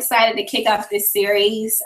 excited to kick off this series.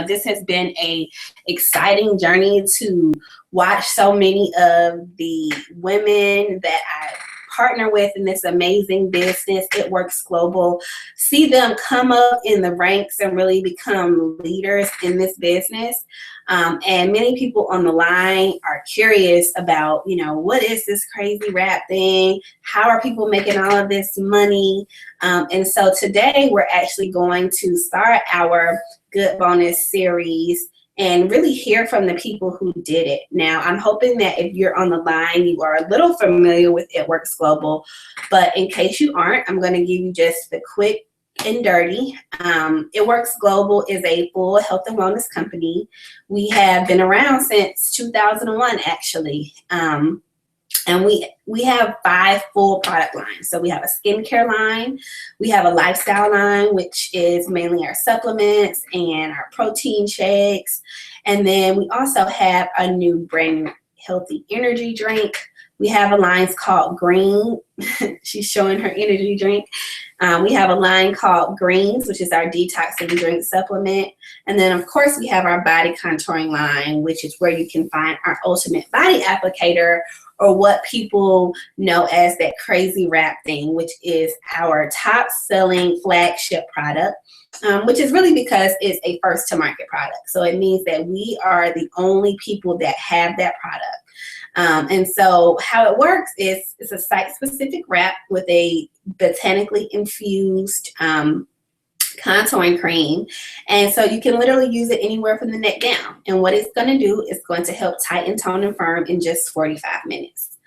This has been a exciting journey to watch so many of the women that I partner with in this amazing business, It Works Global, see them come up in the ranks and really become leaders in this business. And many people on the line are curious about, what is this crazy rap thing? How are people making all of this money? And so today we're actually going to start our Good Bonus series and really hear from the people who did it. Now, I'm hoping that if you're on the line, you are a little familiar with It Works Global, but in case you aren't, I'm gonna give you just the quick and dirty. It Works Global is a full health and wellness company. We have been around since 2001, actually. And we have 5 full product lines. So we have a skincare line, we have a lifestyle line, which is mainly our supplements and our protein shakes. And then we also have a new brand new healthy energy drink. We have a line called Green. She's showing her energy drink. We have a line called Greens, which is our detoxing drink supplement. And then, of course, we have our body contouring line, which is where you can find our ultimate body applicator, or what people know as that crazy wrap thing, which is our top selling flagship product, which is really because it's a first to market product. So it means that we are the only people that have that product. And so how it works is it's a site-specific wrap with a botanically infused contouring cream. And so you can literally use it anywhere from the neck down. And what it's going to do is going to help tighten, tone, and firm in just 45 minutes.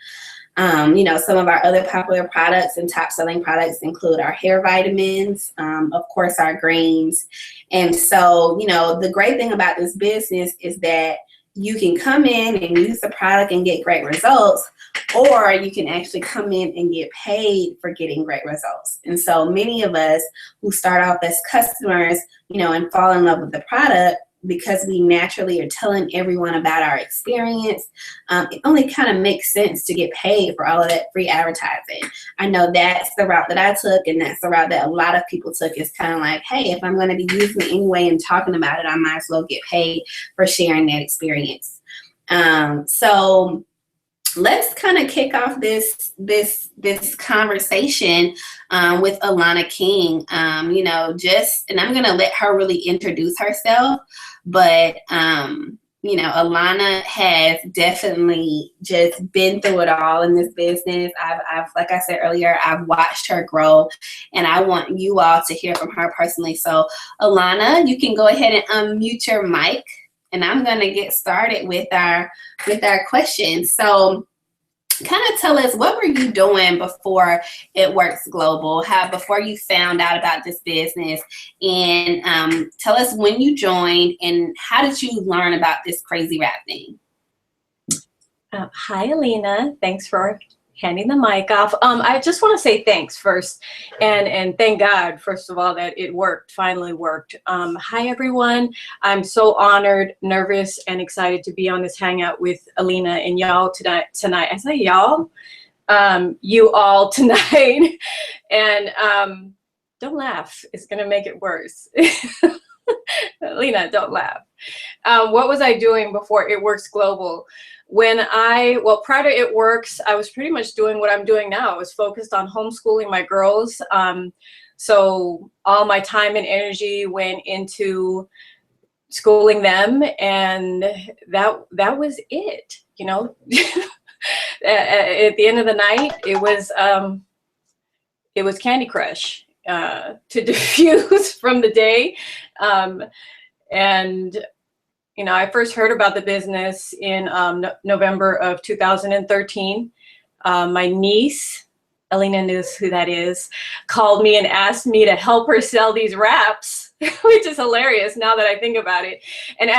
Some of our other popular products and top selling products include our hair vitamins, of course, our greens. And so, the great thing about this business is that you can come in and use the product and get great results, or you can actually come in and get paid for getting great results. And so many of us who start off as customers, and fall in love with the product because we naturally are telling everyone about our experience, it only kind of makes sense to get paid for all of that free advertising. I know that's the route that I took, and that's the route that a lot of people took. Is kind of like, hey, if I'm going to be using it anyway and talking about it, I might as well get paid for sharing that experience. So let's kind of kick off this conversation with Alana King. And I'm gonna let her really introduce herself, but Alana has definitely just been through it all in this business. I've like I said earlier, I've watched her grow, and I want you all to hear from her personally. So Alana, you can go ahead and unmute your mic, and I'm gonna get started with our questions. So kind of tell us, what were you doing before It Works Global? Before you found out about this business, and tell us when you joined and how did you learn about this crazy rap thing? Hi, Alina. Thanks for handing the mic off. I just want to say thanks first, and thank God, first of all, that it worked, finally worked. Hi, everyone. I'm so honored, nervous, and excited to be on this hangout with Alina and y'all tonight. I say y'all, you all tonight. And don't laugh. It's going to make it worse. Alina, don't laugh. What was I doing before It Works Global? Prior to It Works, I was pretty much doing what I'm doing now. I was focused on homeschooling my girls. So all my time and energy went into schooling them, and that was it. At the end of the night, it was Candy Crush to diffuse from the day. I first heard about the business in November of 2013. My niece, Alina knows who that is, called me and asked me to help her sell these wraps, which is hilarious now that I think about it. And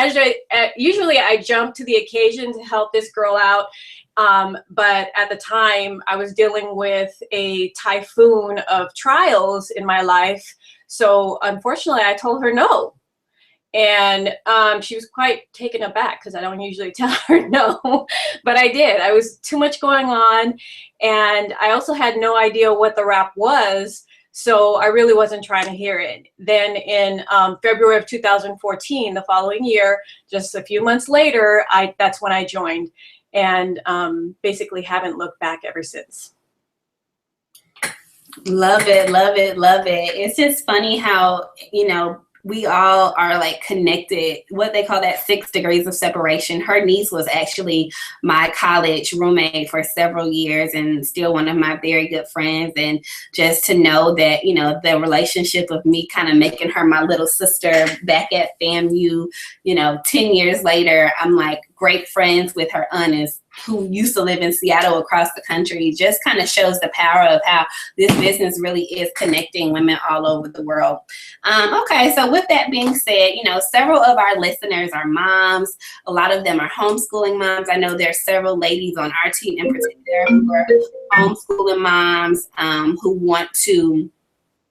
usually I jump to the occasion to help this girl out. But at the time I was dealing with a typhoon of trials in my life. So unfortunately I told her no. And she was quite taken aback because I don't usually tell her no, but I did. I was too much going on, and I also had no idea what the wrap was. So I really wasn't trying to hear it. Then in February of 2014, the following year, just a few months later, that's when I joined, and basically haven't looked back ever since. Love it, love it, love it. It's just funny how, you know, we all are like connected, what they call that 6 degrees of separation. Her niece was actually my college roommate for several years and still one of my very good friends. And just to know that, you know, the relationship of me kind of making her my little sister back at FAMU, you know, 10 years later, I'm like great friends with her aunt, who used to live in Seattle, across the country, just kind of shows the power of how this business really is connecting women all over the world. Okay, so with that being said, you know, several of our listeners are moms. A lot of them are homeschooling moms. I know there's several ladies on our team in particular who are homeschooling moms who want to,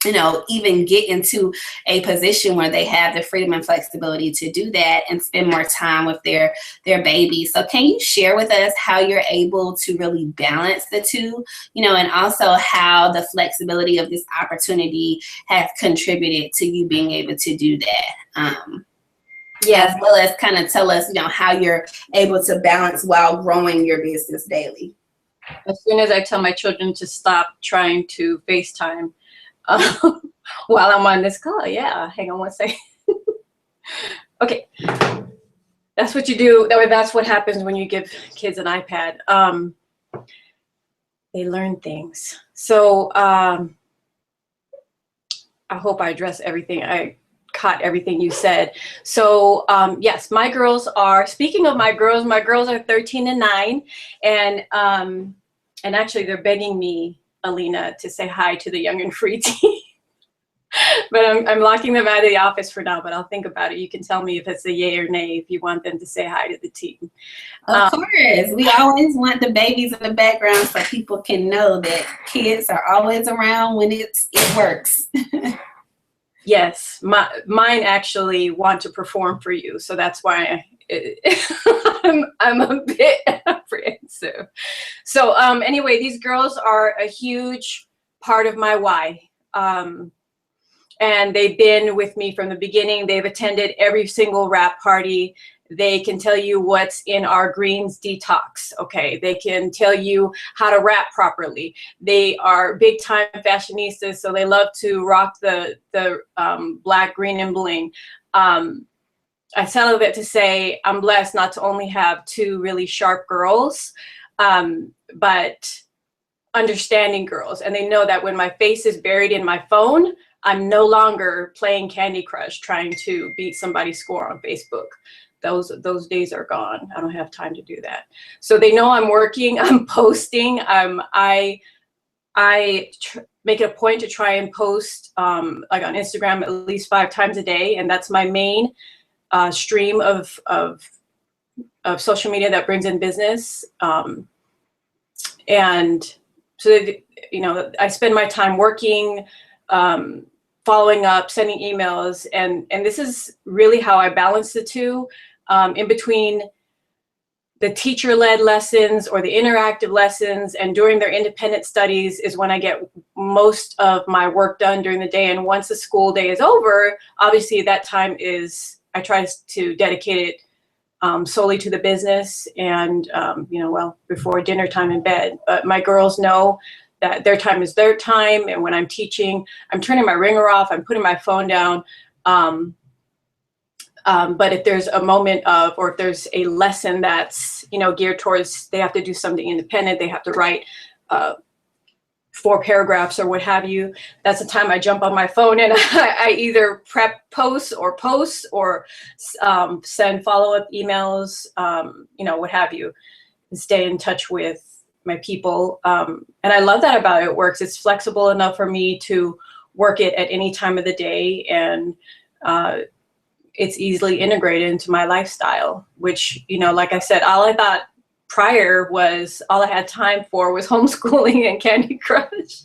you know, even get into a position where they have the freedom and flexibility to do that and spend more time with their babies. So can you share with us how you're able to really balance the two, you know, and also how the flexibility of this opportunity has contributed to you being able to do that? As well as kind of tell us, you know, how you're able to balance while growing your business daily. As soon as I tell my children to stop trying to FaceTime, while I'm on this call. Yeah, hang on one second. Okay, that's what you do. That's what happens when you give kids an iPad. They learn things. So I hope I address everything. I caught everything you said. So yes, my girls are, speaking of my girls are 13 and 9, and actually they're begging me, Alina, to say hi to the Young and Free team. But I'm locking them out of the office for now, but I'll think about it. You can tell me if it's a yay or nay if you want them to say hi to the team. Of course. We always want the babies in the background so people can know that kids are always around when it works. Yes, mine actually want to perform for you, so that's why I'm a bit apprehensive. So anyway, these girls are a huge part of my why. And they've been with me from the beginning. They've attended every single wrap party. They can tell you what's in our greens detox, okay? They can tell you how to wrap properly. They are big time fashionistas, so they love to rock the black, green, and bling. I tell that to say I'm blessed not to only have 2 really sharp girls, but understanding girls. And they know that when my face is buried in my phone, I'm no longer playing Candy Crush trying to beat somebody's score on Facebook. Those days are gone. I don't have time to do that. So they know I'm working, I'm posting. I make it a point to try and post like on Instagram at least 5 times a day, and that's my main stream of social media that brings in business. And so, you know, I spend my time working, following up, sending emails, and this is really how I balance the two. In between the teacher-led lessons or the interactive lessons and during their independent studies is when I get most of my work done during the day. And once the school day is over, obviously that time I try to dedicate it solely to the business and, you know, well, before dinner time in bed. But my girls know that their time is their time. And when I'm teaching, I'm turning my ringer off, I'm putting my phone down. But if there's a moment of, or if there's a lesson that's, you know, geared towards, they have to do something independent, they have to write 4 paragraphs or what have you, that's the time I jump on my phone and I either prep posts or send follow-up emails, you know, what have you, and stay in touch with my people. And I love that about it. It works. It's flexible enough for me to work it at any time of the day, and it's easily integrated into my lifestyle, which, you know, like I said, all I thought prior was all I had time for was homeschooling and Candy Crush.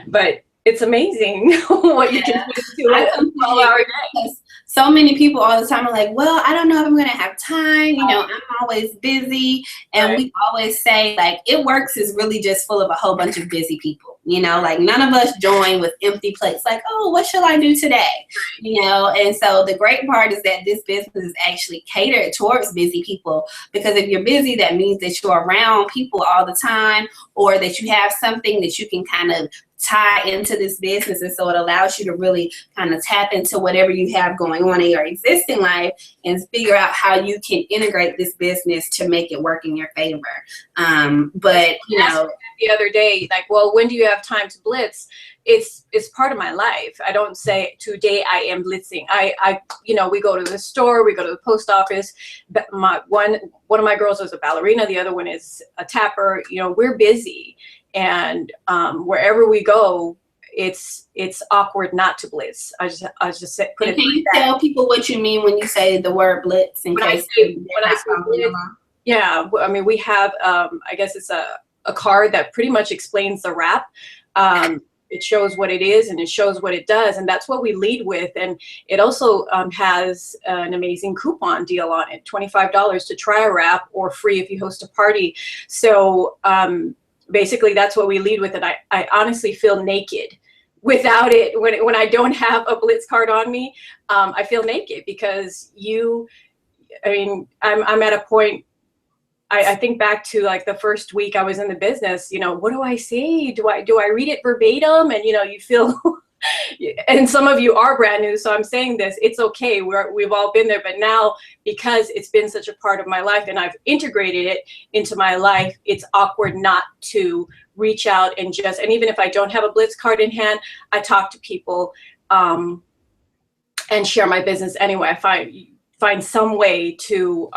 But it's amazing what you can do to it. 12-hour days. So many people all the time are like, well, I don't know if I'm going to have time. You know, I'm always busy. And we always say, like, It Works is really just full of a whole bunch of busy people. you know, like none of us join with empty plates, like, oh, what shall I do today? You know, and so the great part is that this business is actually catered towards busy people, because if you're busy, that means that you're around people all the time, or that you have something that you can kind of tie into this business. And so it allows you to really kind of tap into whatever you have going on in your existing life and figure out how you can integrate this business to make it work in your favor. But you know, the other day, like, well, when do you have time to blitz? It's part of my life. I don't say today I am blitzing. I you know, we go to the store, we go to the post office. One of my girls is a ballerina, the other one is a tapper. You know, we're busy. And wherever we go, it's awkward not to blitz. I just put it. Can you tell people what you mean when you say the word blitz? In case when I say blitz, yeah, I mean, we have I guess it's a card that pretty much explains the wrap. It shows what it is and it shows what it does, and that's what we lead with. And it also has an amazing coupon deal on it: $25 to try a wrap, or free if you host a party. So basically, that's what we lead with, and I honestly feel naked without it. When I don't have a blitz card on me, I feel naked, because I mean, I'm at a point. I think back to like the first week I was in the business. You know, what do I say? Do I read it verbatim? And you know, you feel. And some of you are brand new, so I'm saying this, it's okay. We've all been there, but now, because it's been such a part of my life and I've integrated it into my life, it's awkward not to reach out and even if I don't have a blitz card in hand, I talk to people and share my business anyway. I find some way to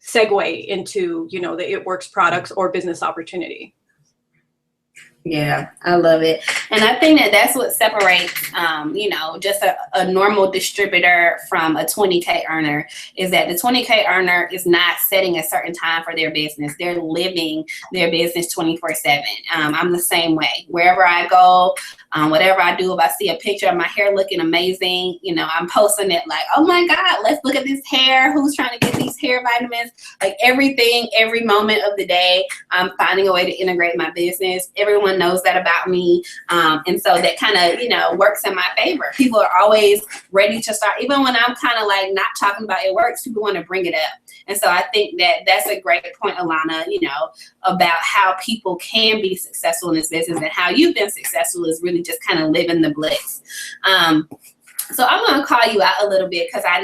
segue into, you know, the It Works products or business opportunity. Yeah, I love it. And I think that that's what separates, you know, just a normal distributor from a 20K earner, is that the 20K earner is not setting a certain time for their business. They're living their business 24/7. I'm the same way. Wherever I go, whatever I do, if I see a picture of my hair looking amazing, you know, I'm posting it like, oh my God, let's look at this hair. Who's trying to get these hair vitamins? Like everything, every moment of the day, I'm finding a way to integrate my business. Everyone knows that about me. And so that kind of, you know, works in my favor. People are always ready to start. Even when I'm kind of like not talking about It Works, people want to bring it up. And so I think that that's a great point, Alana, you know, about how people can be successful in this business, and how you've been successful is really just kind of living the blitz. So I'm going to call you out a little bit, because I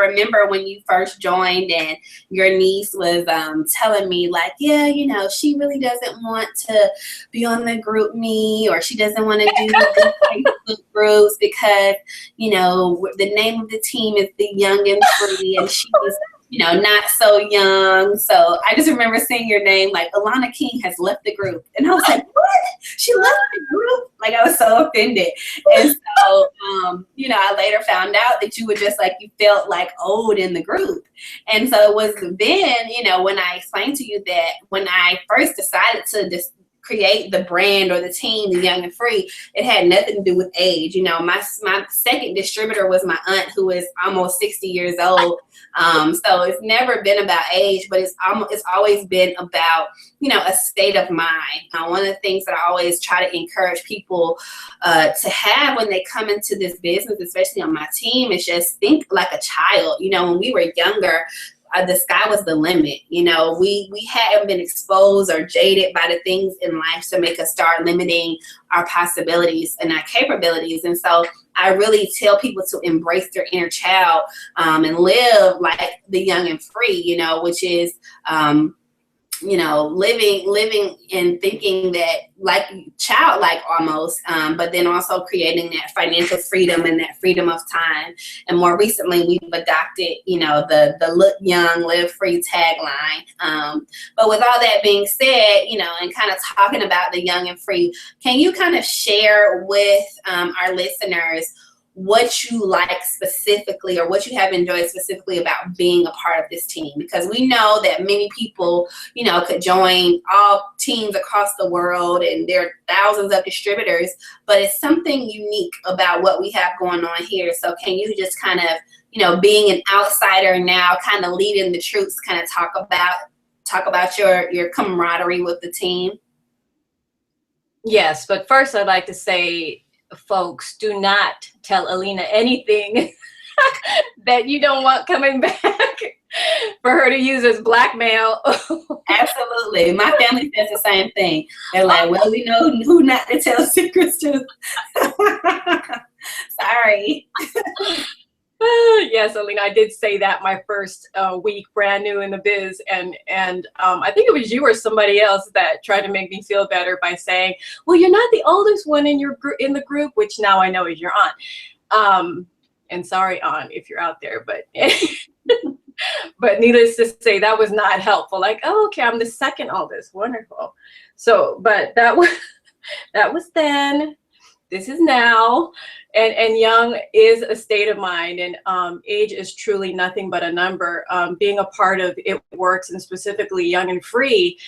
remember when you first joined and your niece was telling me like, yeah, you know, she really doesn't want to be on the group me, or she doesn't want to do the Facebook groups because, you know, the name of the team is the Young and Free, and she's, you know, not so young. So I just remember seeing your name, like Alana King has left the group. And I was like, what? She left the group? Like, I was so offended. And so, you know, I later found out that you were just like, you felt like old in the group. And so it was then, you know, when I explained to you that when I first decided to just create the brand or the team, the Young and Free, it had nothing to do with age. You know, my second distributor was my aunt, who is almost 60 years old. So it's never been about age, but it's always been about, you know, a state of mind. One of the things that I always try to encourage people to have when they come into this business, especially on my team, is just think like a child. You know, when we were younger, the sky was the limit. You know, we hadn't been exposed or jaded by the things in life to make us start limiting our possibilities and our capabilities. And so I really tell people to embrace their inner child and live like the Young and Free, you know, which is you know, living and thinking that like childlike almost, but then also creating that financial freedom and that freedom of time. And more recently, we've adopted, you know, the look young, live free tagline. But with all that being said, you know, and kind of talking about the Young and Free, can you kind of share with our listeners what you like specifically, or what you have enjoyed specifically about being a part of this team? Because we know that many people, you know, could join all teams across the world, and there are thousands of distributors, but it's something unique about what we have going on here. So can you just kind of, you know, being an outsider now, kind of leading the troops, kind of talk about your camaraderie with the team? Yes, but first I'd like to say, folks, do not tell Alina anything that you don't want coming back for her to use as blackmail. Absolutely. My family says the same thing. They're like, well, we know who not to tell secrets to. Sorry. Yes, Alina, I did say that my first week, brand new in the biz, and I think it was you or somebody else that tried to make me feel better by saying, "Well, you're not the oldest one in your in the group," which now I know is your aunt. And sorry, aunt, if you're out there, but but needless to say, that was not helpful. Like, oh, okay, I'm the second oldest. Wonderful. So, but that was that was then. This is now, and young is a state of mind, and age is truly nothing but a number. Being a part of It Works, and specifically Young and Free,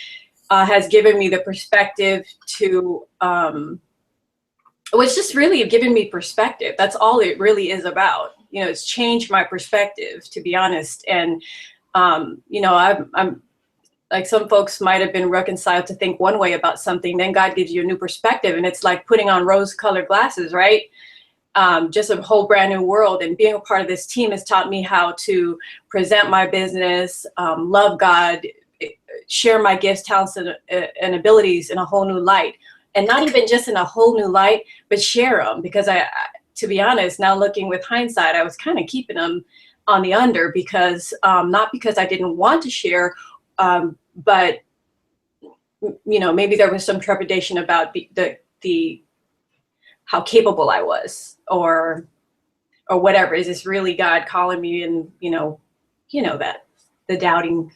has given me the perspective to, it's just really given me perspective. That's all it really is about. You know, it's changed my perspective, to be honest. And, you know, I'm like, some folks might have been reconciled to think one way about something, then God gives you a new perspective, and it's like putting on rose-colored glasses, right? Just a whole brand new world. And being a part of this team has taught me how to present my business, love God, share my gifts, talents, and abilities in a whole new light. And not even just in a whole new light, but share them. Because to be honest, now looking with hindsight, I was kind of keeping them on the under, because not because I didn't want to share, but you know, maybe there was some trepidation about the how capable I was, or whatever. Is this really God calling me? And you know that the doubting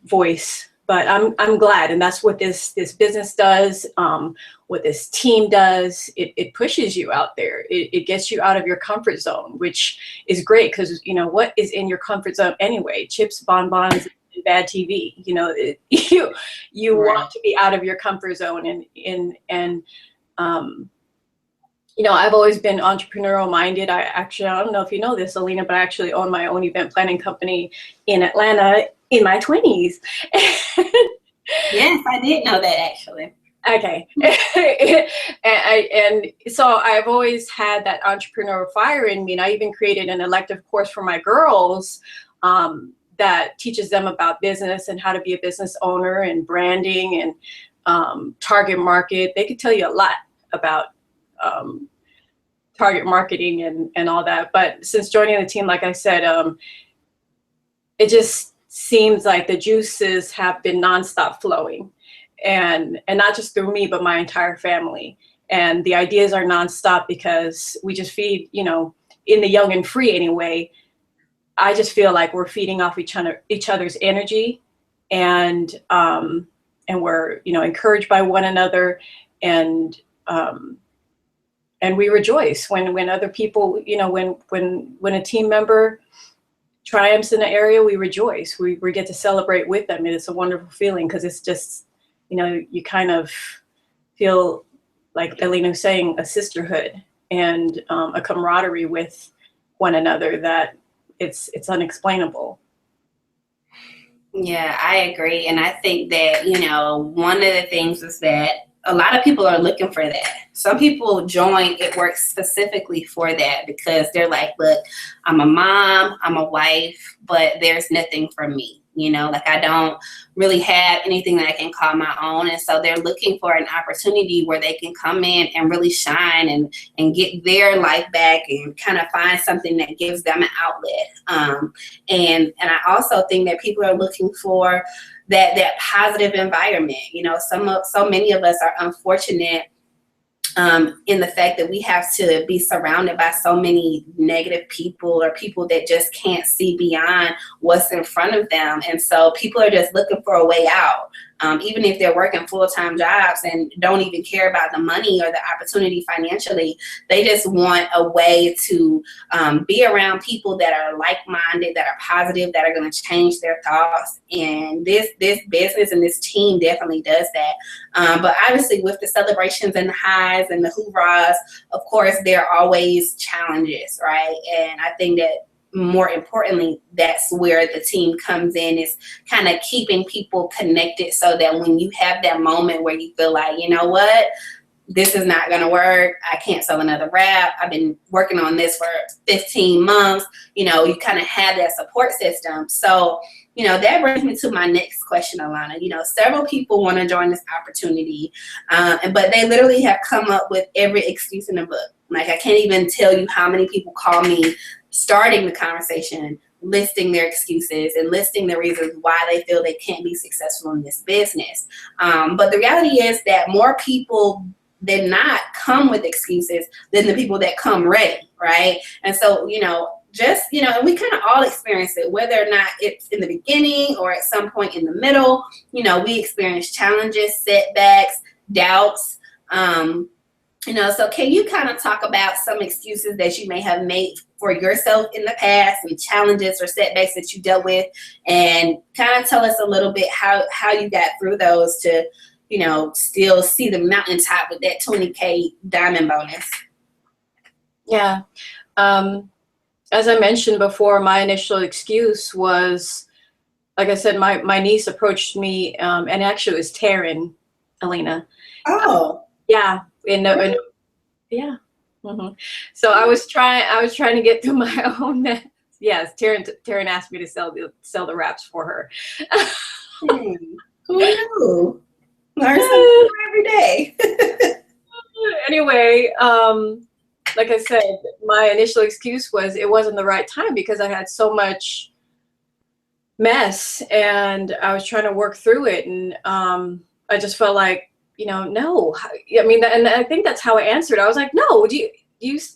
voice. But I'm glad, and that's what this business does. What this team does, it pushes you out there. It gets you out of your comfort zone, which is great, because you know what is in your comfort zone anyway? Chips, bonbons, and bad TV. You know, you Right. want to be out of your comfort zone, and you know, I've always been entrepreneurial minded. I don't know if you know this, Alina, but I actually own my own event planning company in Atlanta in my 20s. Yes, I did know that, actually. Okay. And so I've always had that entrepreneurial fire in me. And I even created an elective course for my girls that teaches them about business and how to be a business owner and branding and target market. They could tell you a lot about target marketing and all that. But since joining the team, like I said, it just seems like the juices have been nonstop flowing, and not just through me, but my entire family. And the ideas are nonstop because we just feed, you know, in the Young and Free anyway. I just feel like we're feeding off each other's energy, and we're, you know, encouraged by one another, and we rejoice when other people, you know, when a team member triumphs in an area, we rejoice. We get to celebrate with them, and it's a wonderful feeling, because it's just, you know, you kind of feel like Alina was saying, a sisterhood and a camaraderie with one another that it's unexplainable. Yeah, I agree. And I think that, you know, one of the things is that a lot of people are looking for that. Some people join It Works specifically for that, because they're like, look, I'm a mom, I'm a wife, but there's nothing for me. You know, like, I don't really have anything that I can call my own. And so they're looking for an opportunity where they can come in and really shine and get their life back, and kind of find something that gives them an outlet. And I also think that people are looking for that positive environment. You know, so many of us are unfortunate in the fact that we have to be surrounded by so many negative people, or people that just can't see beyond what's in front of them. And so people are just looking for a way out. Even if they're working full-time jobs and don't even care about the money or the opportunity financially, they just want a way to be around people that are like-minded, that are positive, that are going to change their thoughts. And this business and this team definitely does that. But obviously, with the celebrations and the highs and the hoorahs, of course, there are always challenges, right? And I think that more importantly, that's where the team comes in, is kind of keeping people connected so that when you have that moment where you feel like, you know what, this is not going to work, I can't sell another wrap, I've been working on this for 15 months, you know, you kind of have that support system. So, you know, that brings me to my next question, Alana. You know, several people want to join this opportunity, but they literally have come up with every excuse in the book. Like, I can't even tell you how many people call me starting the conversation, listing their excuses and listing the reasons why they feel they can't be successful in this business. But the reality is that more people did not come with excuses than the people that come ready, right? And so, you know, just, you know, and we kind of all experience it, whether or not it's in the beginning or at some point in the middle. You know, we experience challenges, setbacks, doubts. You know, so can you kind of talk about some excuses that you may have made for yourself in the past, and challenges or setbacks that you dealt with, and kind of tell us a little bit how you got through those to, you know, still see the mountaintop with that 20K diamond bonus? Yeah. As I mentioned before, my initial excuse was, like I said, my niece approached me, and actually it was Taryn, Alina. Oh. Yeah. Yeah. hmm So I was trying to get through my own mess. Yes, Taryn asked me to sell the wraps for her. Who knew? Learn something every day. Anyway, like I said, my initial excuse was it wasn't the right time because I had so much mess and I was trying to work through it, and I just felt like, you know, no. I mean, and I think that's how I answered. I was like, no,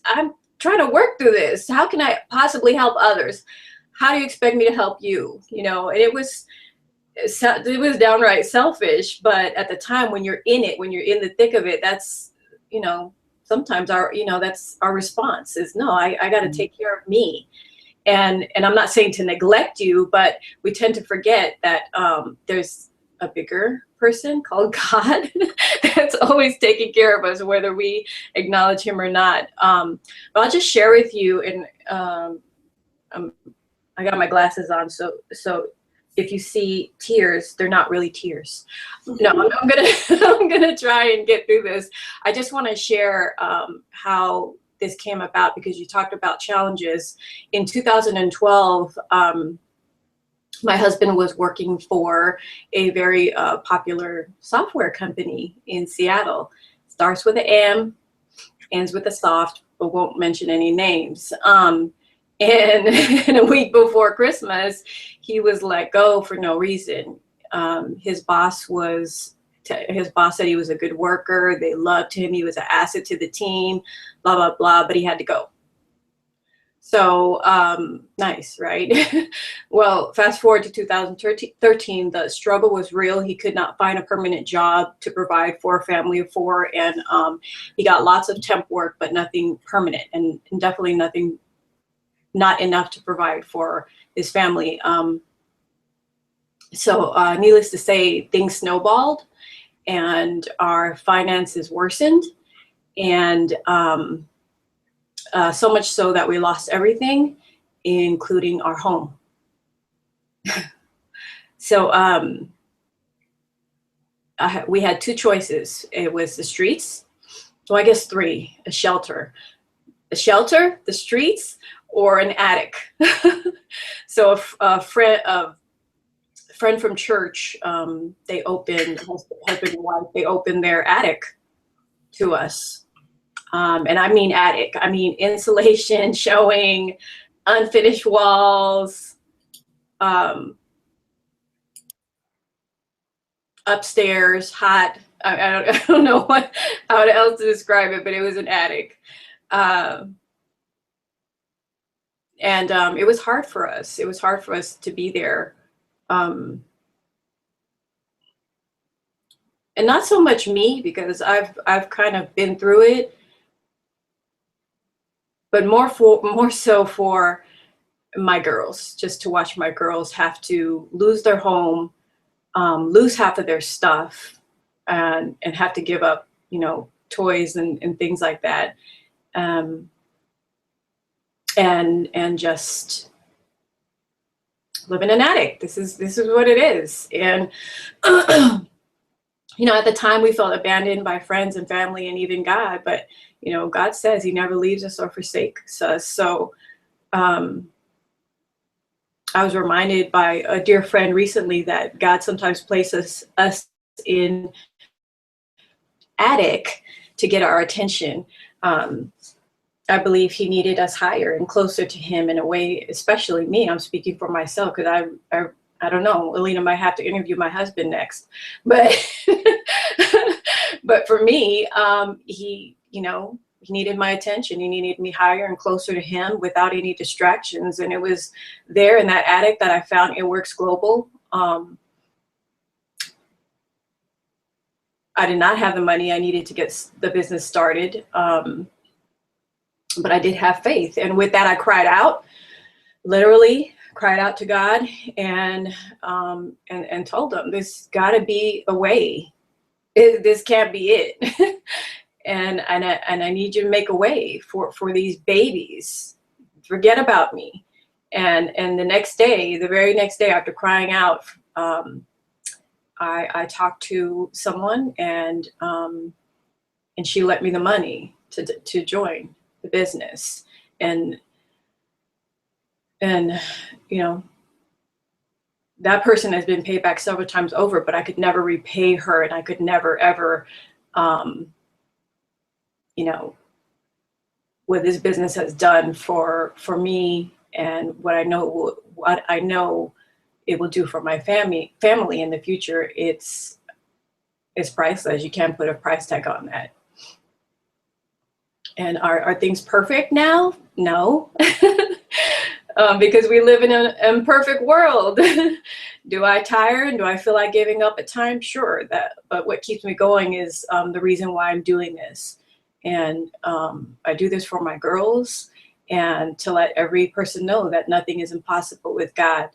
I'm trying to work through this. How can I possibly help others? How do you expect me to help you? You know, and it was downright selfish, but at the time when you're in it, when you're in the thick of it, that's, you know, sometimes that's our response is, no, I got to take care of me. And I'm not saying to neglect you, but we tend to forget that there's a bigger person called God that's always taking care of us, whether we acknowledge him or not. But I'll just share with you, and I got my glasses on, so if you see tears, they're not really tears. No, I'm gonna I'm gonna try and get through this. I just want to share how this came about, because you talked about challenges. In 2012, my husband was working for a very popular software company in Seattle. Starts with an M, ends with a soft, but won't mention any names. And a week before Christmas, he was let go for no reason. His boss said he was a good worker. They loved him. He was an asset to the team, blah, blah, blah, but he had to go. So nice, right? Well, fast forward to 2013, the struggle was real. He could not find a permanent job to provide for a family of four. And he got lots of temp work, but nothing permanent, and definitely not enough to provide for his family. So needless to say, things snowballed and our finances worsened. And so much so that we lost everything, including our home. So we had two choices. It was the streets. So I guess three: a shelter, the streets, or an attic. So a friend from church, they opened, husband and wife, they opened their attic to us. And I mean attic, I mean insulation showing, unfinished walls, upstairs, hot. I don't know how else to describe it, but it was an attic. And it was hard for us. It was hard for us to be there. And not so much me, because I've kind of been through it, but more so for my girls, just to watch my girls have to lose their home, lose half of their stuff, and have to give up, you know, toys and things like that. and just living an addict. This is what it is. And you know, at the time we felt abandoned by friends and family and even God, but you know, God says he never leaves us or forsakes us. So I was reminded by a dear friend recently that God sometimes places us in attic to get our attention. I believe he needed us higher and closer to him in a way, especially me. I'm speaking for myself because I don't know. Alina might have to interview my husband next, but but for me, he, you know, he needed my attention. He needed me higher and closer to him without any distractions. And it was there in that attic that I found It Works Global. I did not have the money I needed to get the business started. But I did have faith. And with that, I cried out, literally cried out to God and told him, there's gotta be a way. This can't be it. and I need you to make a way for these babies. Forget about me. And the next day, the very next day after crying out, I talked to someone and she lent me the money to join the business. And you know, that person has been paid back several times over, but I could never repay her, and I could never ever you know, what this business has done for me and what I know it will do for my family in the future. It's priceless. You can't put a price tag on that. And are things perfect now? No. Because we live in an imperfect world. Do I tire and do I feel like giving up at times? Sure. But what keeps me going is the reason why I'm doing this. And I do this for my girls and to let every person know that nothing is impossible with God.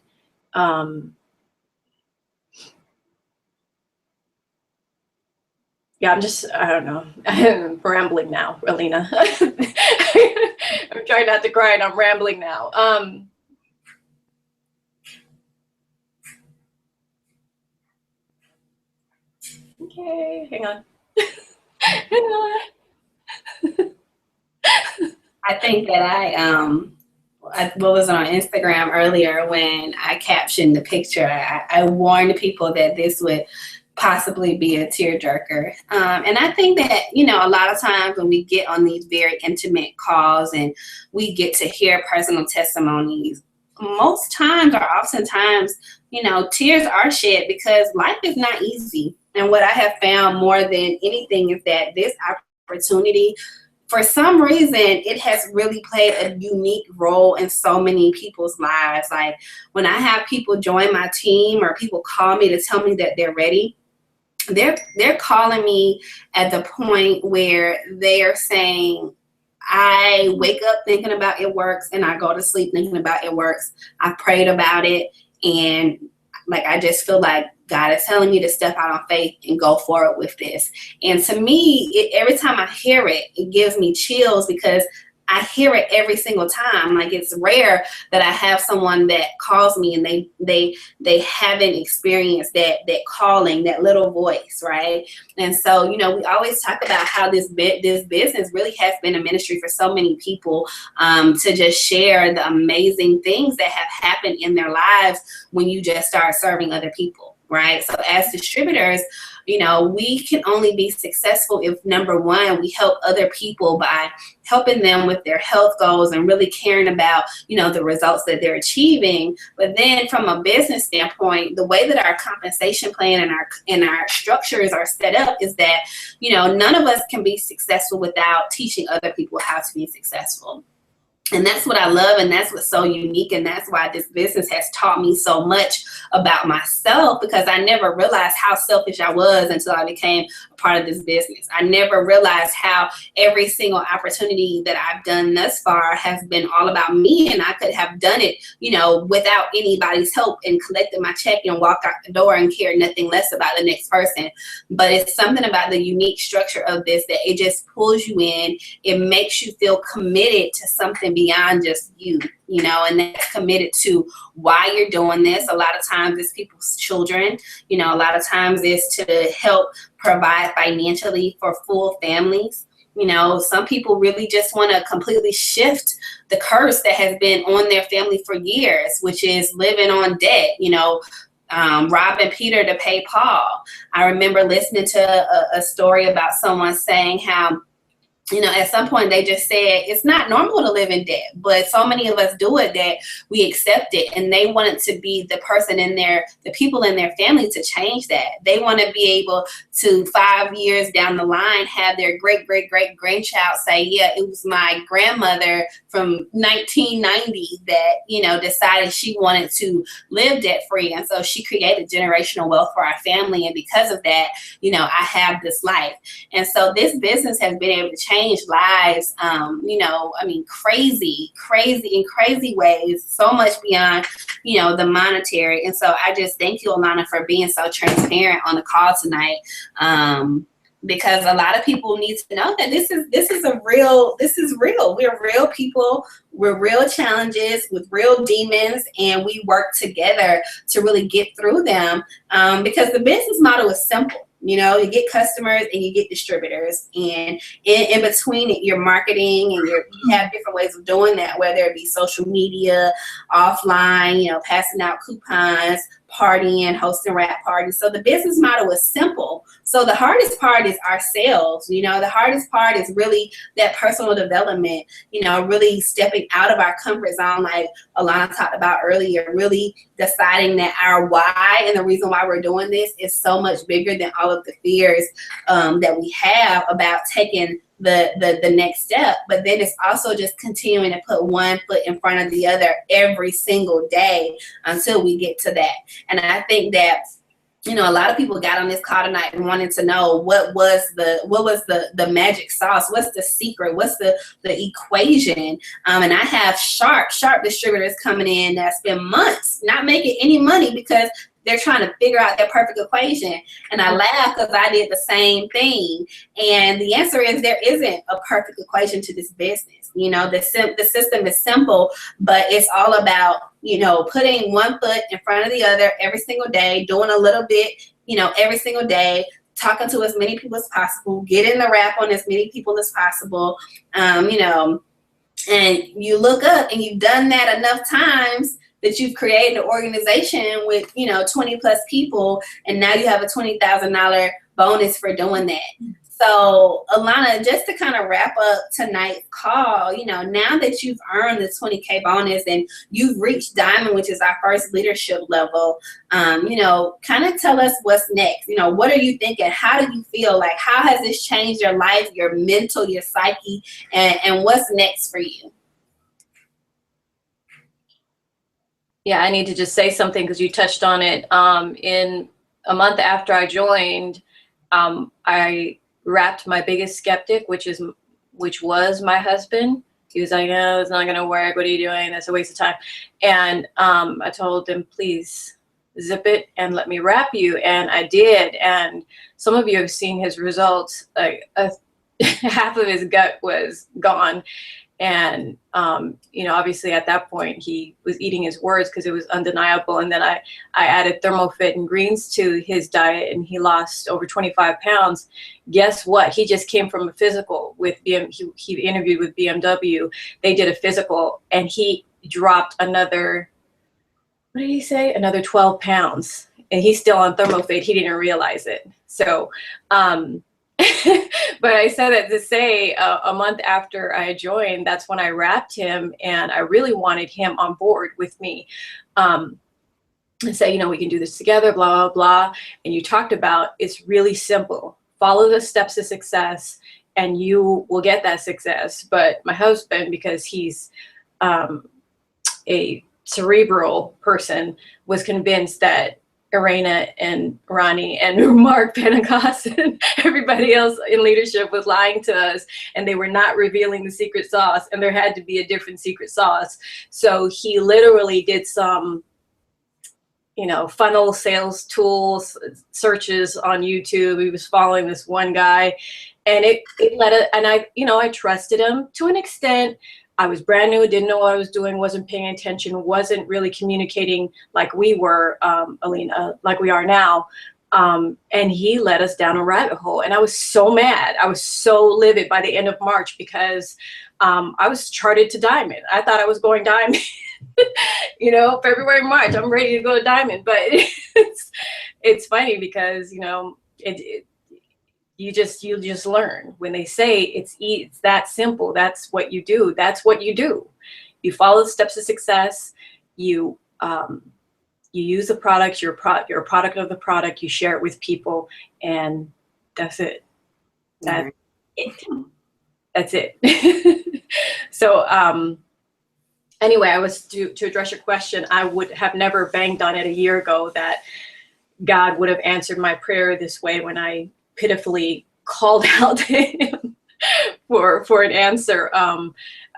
Yeah, I don't know. I'm rambling now, Alina. I'm trying not to cry and I'm rambling now. Okay, hang on. Hang on. I think that what was on Instagram earlier when I captioned the picture, I warned people that this would possibly be a tearjerker. And I think that, you know, a lot of times when we get on these very intimate calls and we get to hear personal testimonies, most times or oftentimes, you know, tears are shed because life is not easy. And what I have found more than anything is that this opportunity, for some reason, it has really played a unique role in so many people's lives. Like when I have people join my team or people call me to tell me that they're ready, they're calling me at the point where they are saying, I wake up thinking about It Works and I go to sleep thinking about It Works. I prayed about it and like I just feel like God is telling me to step out on faith and go forward with this. And to me, every time I hear it, it gives me chills because I hear it every single time. Like it's rare that I have someone that calls me and they haven't experienced that calling, that little voice, right? And so, you know, we always talk about how this business really has been a ministry for so many people, to just share the amazing things that have happened in their lives when you just start serving other people. Right. So as distributors, you know, we can only be successful if, number one, we help other people by helping them with their health goals and really caring about, you know, the results that they're achieving. But then from a business standpoint, the way that our compensation plan and our structures are set up is that, you know, none of us can be successful without teaching other people how to be successful. And that's what I love, and that's what's so unique, and that's why this business has taught me so much about myself, because I never realized how selfish I was until I became a part of this business. I never realized how every single opportunity that I've done thus far has been all about me, and I could have done it, you know, without anybody's help and collected my check and walked out the door and cared nothing less about the next person. But it's something about the unique structure of this that it just pulls you in. It makes you feel committed to something beyond just you, you know, and that's committed to why you're doing this. A lot of times it's people's children, you know, a lot of times it's to help provide financially for full families. You know, some people really just want to completely shift the curse that has been on their family for years, which is living on debt, you know, robbing Peter to pay Paul. I remember listening to a story about someone saying how, you know, at some point they just said it's not normal to live in debt, but so many of us do it that we accept it. And they wanted to be the person in the people in their family to change that. They want to be able to 5 years down the line have their great grandchild say, yeah, it was my grandmother from 1990 that, you know, decided she wanted to live debt free. And so she created generational wealth for our family. And because of that, you know, I have this life. And so this business has been able to change lives, you know, I mean, crazy ways, so much beyond, you know, the monetary. And so I just thank you, Alana, for being so transparent on the call tonight. Because a lot of people need to know that this is real. We're real people. We're real challenges with real demons, and we work together to really get through them. Because the business model is simple. You know, you get customers and you get distributors, and in between it, you're marketing, and you have different ways of doing that, whether it be social media, offline, you know, passing out coupons, partying, hosting rap parties. So the business model is simple. So the hardest part is ourselves. You know, the hardest part is really that personal development, you know, really stepping out of our comfort zone, like Alana talked about earlier, really deciding that our why and the reason why we're doing this is so much bigger than all of the fears that we have about taking the next step. But then it's also just continuing to put one foot in front of the other every single day until we get to that. And I think that, you know, a lot of people got on this call tonight and wanted to know what was the magic sauce, what's the secret, what's the equation. And I have sharp distributors coming in that spend months not making any money because they're trying to figure out their perfect equation. And I laugh because I did the same thing. And the answer is there isn't a perfect equation to this business. You know, the system is simple, but it's all about, you know, putting one foot in front of the other every single day, doing a little bit, you know, every single day, talking to as many people as possible, getting the rap on as many people as possible, you know, and you look up and you've done that enough times that you've created an organization with, you know, 20 plus people, and now you have a $20,000 bonus for doing that. So Alana, just to kind of wrap up tonight's call, you know, now that you've earned the 20K bonus and you've reached Diamond, which is our first leadership level, you know, kind of tell us what's next. You know, what are you thinking? How do you feel? Like, how has this changed your life, your mental, your psyche, and what's next for you? Yeah, I need to just say something because you touched on it. In a month after I joined, I wrapped my biggest skeptic, which was my husband. He was like, "No, it's not gonna work. What are you doing? That's a waste of time." And I told him, "Please zip it and let me wrap you," and I did. And some of you have seen his results. Like half of his gut was gone. And, you know, obviously at that point he was eating his words because it was undeniable. And then I added ThermoFit and greens to his diet, and he lost over 25 pounds. Guess what? He just came from a physical with he interviewed with BMW. They did a physical, and he dropped another, what did he say? Another 12 pounds. And he's still on ThermoFit. He didn't realize it. So, but I said that to say a month after I joined, that's when I wrapped him, and I really wanted him on board with me. And say, you know, we can do this together, blah, blah, blah. And you talked about, it's really simple. Follow the steps to success and you will get that success. But my husband, because he's a cerebral person, was convinced that Irena and Ronnie and Mark Pentecost and everybody else in leadership was lying to us, and they were not revealing the secret sauce, and there had to be a different secret sauce. So he literally did some, you know, funnel sales tools searches on YouTube. He was following this one guy, and it led, and I trusted him to an extent. I was brand new, didn't know what I was doing, wasn't paying attention, wasn't really communicating like we were, Alina, like we are now. And he led us down a rabbit hole. And I was so mad. I was so livid by the end of March because I was charted to diamond. I thought I was going diamond. You know, February, March, I'm ready to go to diamond. But it's funny because, you know, you just learn. When they say it's that simple, that's what you do. That's what you do. You follow the steps of success. You use the product. You're a product of the product. You share it with people, and that's it. That's it. So anyway, I was to address your question. I would have never banked on it a year ago that God would have answered my prayer this way when I pitifully called out to him for an answer.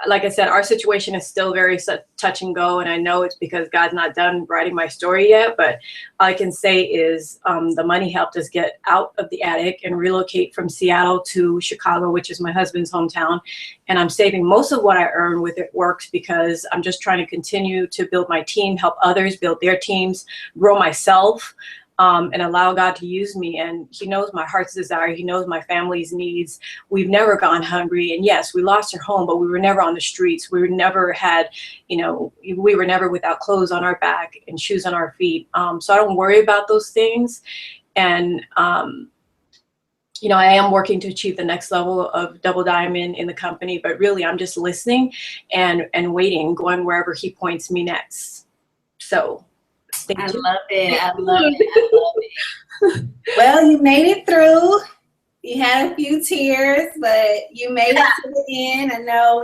Like I said, our situation is still very touch and go, and I know it's because God's not done writing my story yet, but all I can say is the money helped us get out of the attic and relocate from Seattle to Chicago, which is my husband's hometown. And I'm saving most of what I earn with It Works because I'm just trying to continue to build my team, help others build their teams, grow myself, and allow God to use me. And he knows my heart's desire. He knows my family's needs. We've never gone hungry. And yes, we lost our home, but we were never on the streets. We were never had, you know, we were never without clothes on our back and shoes on our feet. So I don't worry about those things. And, you know, I am working to achieve the next level of double diamond in the company, but really I'm just listening and waiting, going wherever he points me next. So I love it. Well, you made it through. You had a few tears, but you made it to the end. I know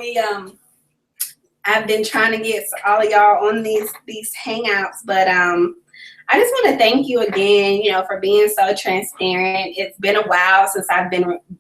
I've been trying to get all of y'all on these hangouts, but I just want to thank you again, you know, for being so transparent. It's been a while since I've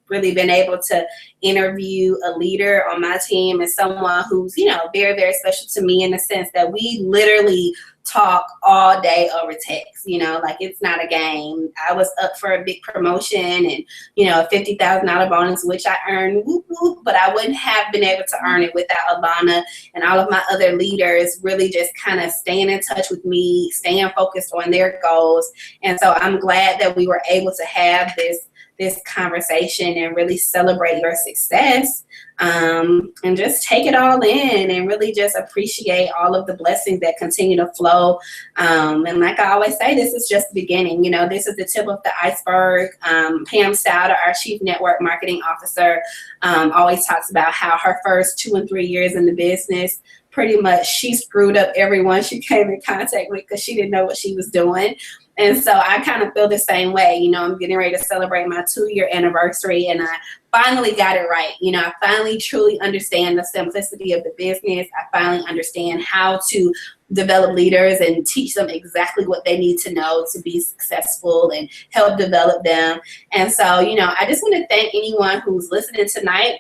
really been able to interview a leader on my team and someone who's, you know, very, very special to me in the sense that we literally talk all day over text, you know, like it's not a game. I was up for a big promotion and, you know, a $50,000 bonus, which I earned, whoop, whoop, but I wouldn't have been able to earn it without Alana and all of my other leaders really just kind of staying in touch with me, staying focused on their goals. And so I'm glad that we were able to have this conversation and really celebrate your success, and just take it all in and really just appreciate all of the blessings that continue to flow. And like I always say, this is just the beginning. You know, this is the tip of the iceberg. Pam Souder, our Chief Network Marketing Officer, always talks about how her first 2 and 3 years in the business, pretty much she screwed up everyone she came in contact with because she didn't know what she was doing. And so I kind of feel the same way. You know, I'm getting ready to celebrate my 2-year anniversary, and I finally got it right. You know, I finally truly understand the simplicity of the business. I finally understand how to develop leaders and teach them exactly what they need to know to be successful and help develop them. And so, you know, I just want to thank anyone who's listening tonight,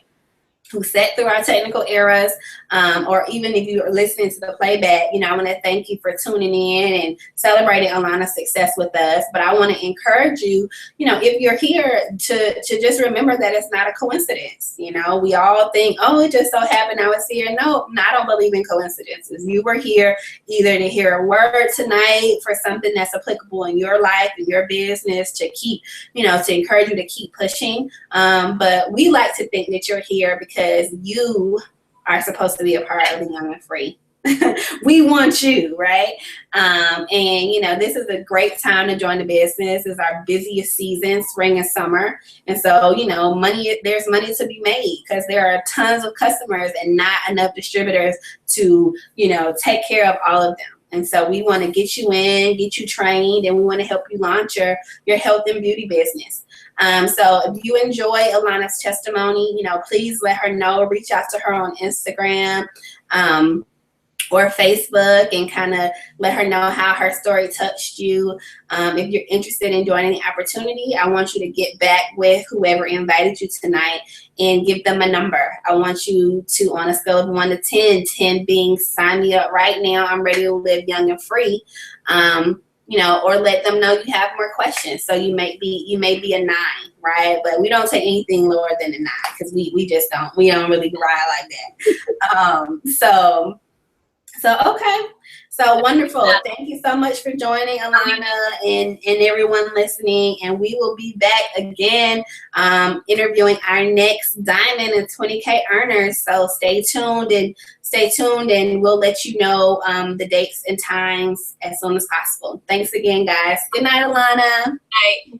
who sat through our technical errors, or even if you are listening to the playback, you know, I want to thank you for tuning in and celebrating Alana's success with us. But I want to encourage you, you know, if you're here to just remember that it's not a coincidence. You know, we all think, oh, it just so happened I was here. No, I don't believe in coincidences. You were here either to hear a word tonight for something that's applicable in your life and your business, to keep, you know, to encourage you to keep pushing. But we like to think that you're here because you are supposed to be a part of the Young and Free. We want you, right? And, you know, this is a great time to join the business. It's our busiest season, spring and summer. And so, you know, there's money to be made because there are tons of customers and not enough distributors to, you know, take care of all of them. And so we want to get you in, get you trained, and we want to help you launch your health and beauty business. So if you enjoy Alana's testimony, you know, please let her know. Reach out to her on Instagram or Facebook and kind of let her know how her story touched you. If you're interested in joining the opportunity, I want you to get back with whoever invited you tonight and give them a number. I want you to, on a scale of 1 to 10, 10 being sign me up right now, I'm ready to live young and free. you know, or let them know you have more questions. So you may be a 9, right? But we don't take anything lower than a 9 because we just don't. We don't really ride like that. So okay. So wonderful. Thank you so much for joining, Alana, and everyone listening. And we will be back again interviewing our next Diamond and 20K earners. So stay tuned and we'll let you know the dates and times as soon as possible. Thanks again, guys. Good night, Alana. Night.